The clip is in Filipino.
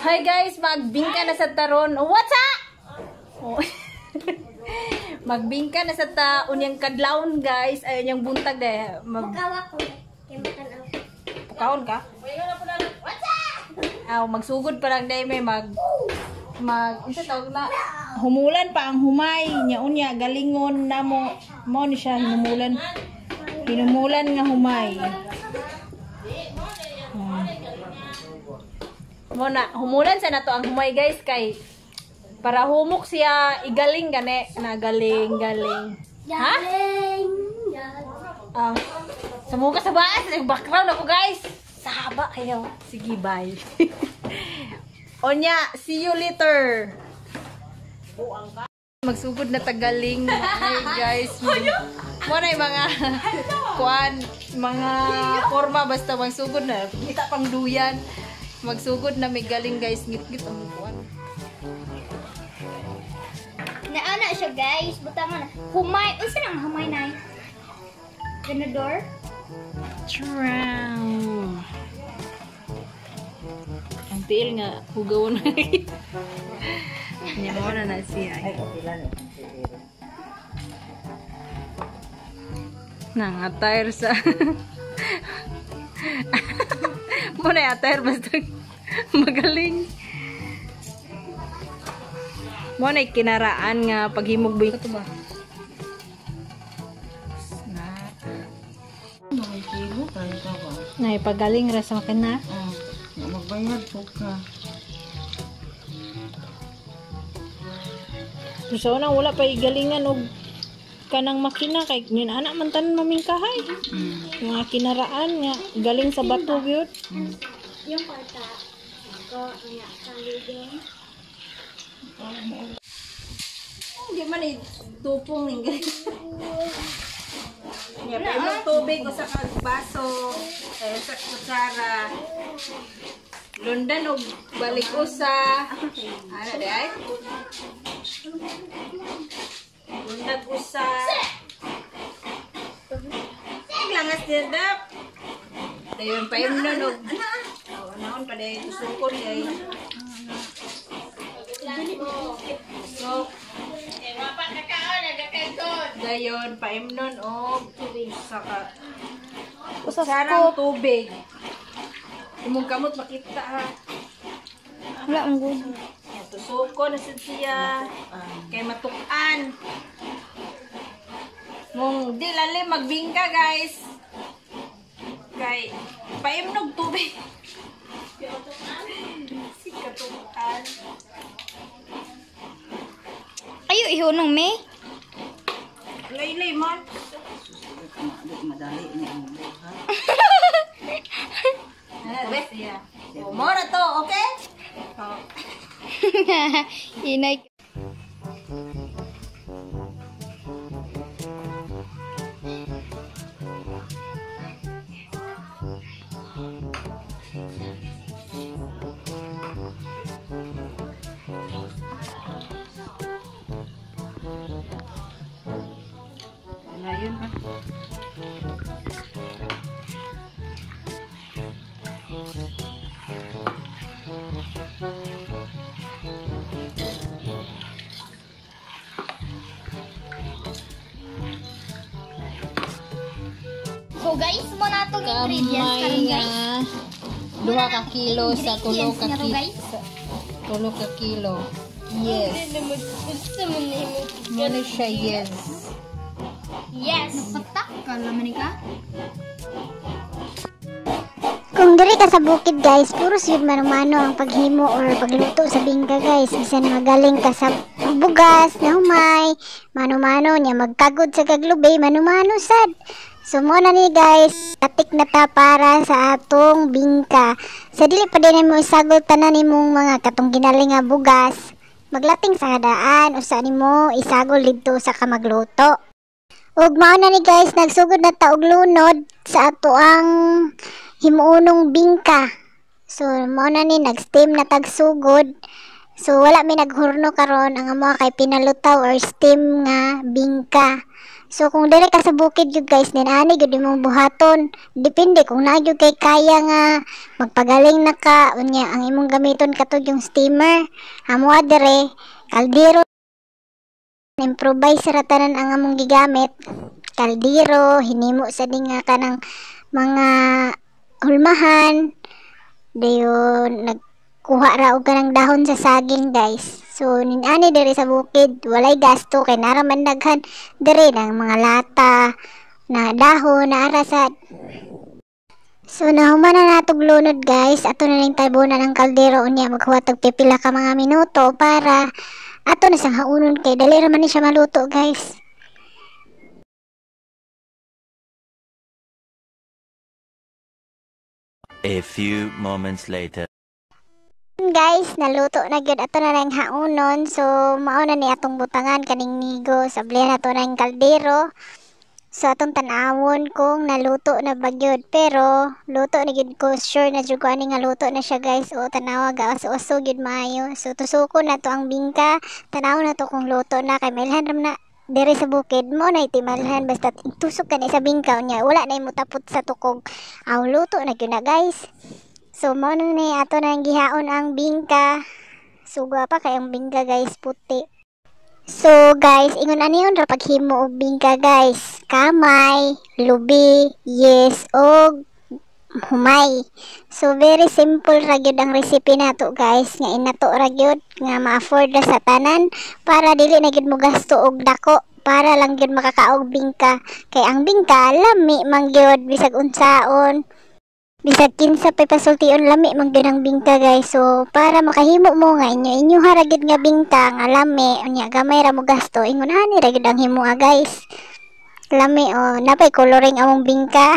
Hi guys, magbingka na sa taron. What's up? Oh. Magbingka na sa ta unyang kadlawon guys. Ayun yung buntag de. Magkawa ko. Pukaon ka? What's up? Aw, magsugod pa lang day may unsa tawag na? Humulan pa ang humay. Nya unya galingon na mo ni siya hinumulan. Hinumulan nga humay. Muna, humulan sa nato ang humay guys kay para humok siya igaling gani na galing. Ha? Samuka sa baas, background ako guys. Sa haba kayo. Sige, bye. Onya, see you later. Magsugod na tagaling. Hi guys. Muna yung mga kuan, mga forma basta magsugod na. Kita pang duyan. Magsugod na may galing guys. Ngit-ngit ang kuan. Naana siya guys. Butangan na. Humay. Unsa nang humay na? Ganador? Trow. Ang tiil nga. Hugaw na. Nya mo na siya. Nangatayr sa muna yatayr basta magaling muna kinaraan nga paghimog ba ito ba? Nay pagaling ra sa akin na. Magbayad po ka. So na wala pa igalingan og kanang makina kay nin anak man tanan mamingkahay. Mga kinaraan nga galing sa bato gyud. Yung kwarta. Ko nga kaligay. Hindi man tupong ning galing. Nya pa yung tubig o sa baso, sa kutsara. Lundan og balik usa. Ana di ay? Lundan usa. Langas din dap. Dayon pa yung nun og naon pa day tusukon day. So, dayon pa yung nun og saka sarang tubig. Imong kamot makita ha. Wala ang gusto. Tusuko na siya. Kay matukan. Mong di lalim magbingka guys. Kay paimnog tubig. Si katukan. Ayo ihunong me. Laylay man. Madali niya ang buha. Siya. Mora to, okay? Inay. Ngayon ha. So guys, mo na itong ingredients karon guys. 2 ka kilo sa 3 ka Ingredients niya ro, guys. kilo. 3 ka kilo. Yes. Muna siya, yes. Yes. Napatak ka laman ka. Kung diri ka sa bukid guys, puro siyud mano-mano ang paghimo or pagluto sa bingka guys. Bisan magaling ka sa bugas na humay, mano-mano niya magkagod sa kaglubay, mano-mano sad. So mo na ni guys, atik na ta para sa atong bingka. Sa dili pa din mo isagol tanan nimong mga katong ginaling nga bugas. Maglating sa kadaan usa nimo isagol didto sa kamagluto. Ug mao na ni guys, nagsugod na ta og lunod sa ato ang himuunong bingka. So mao na ni nag-steam na tagsugod. So wala mi naghurno karon ang amo kay pinalutaw or steam nga bingka. So kung dire ka sa bukid jud guys, then ani gyud imong buhaton. Depende kung naa gyud kay kaya nga magpagaling na ka unya ang imong gamiton katog yung steamer. Amo dire kaldero, improvise ra tanan ang among gigamit. Kaldero hinimo sa dinga kanang mga hulmahan. Dayon nagkuha ra og kanang dahon sa saging guys. So ani diri sa bukid walay gasto kay naraman daghan diri ng mga lata na dahon na ara sa. So nahuman na natog lunod guys, ato na ning tabunan ng kaldero unya maghuwat og pipila ka mga minuto para ato na sang haunon kay dali ra man ni siya maluto guys. A few moments later. Guys, naluto na gyud ato na lang haunon. So mao na ni atong butangan kaning nigo sa blihan ato na yung kaldero. So atong tan-awon kung naluto na ba gyud, pero luto na gyud ko, sure na jud ko ani nga luto na siya guys. O tanawa gawas-uso gyud maayo. So tusukon na to ang bingka, tanaw na to kung luto na kay mailhan ram na diri sa bukid mo na itimalhan basta tusok ka na sa bingka unya wala na imutapot sa tukog. Aw luto na gyud na guys. So mo na ni ato nang gihaon ang bingka. Suga pa kay ang bingka guys puti. So guys, ingon aniyon ra paghimo og bingka guys. Kamay, lubi, yes og humay. So very simple ra gyud ang recipe nato guys. Nga inato ra gyud nga ma-afford ra sa tanan para dili na gyud mo gasto og dako para lang gyud makakaog bingka. Kay ang bingka lami man gyud bisag unsaon. Bisag kinsa pa pasultion lami man gyud ang bingka guys. So para makahimo mo nga inyo ra gyud nga bingka nga lami unya gamay ra mo gasto ingon ani ra gyud ang himo guys. Lami napay coloring among bingka.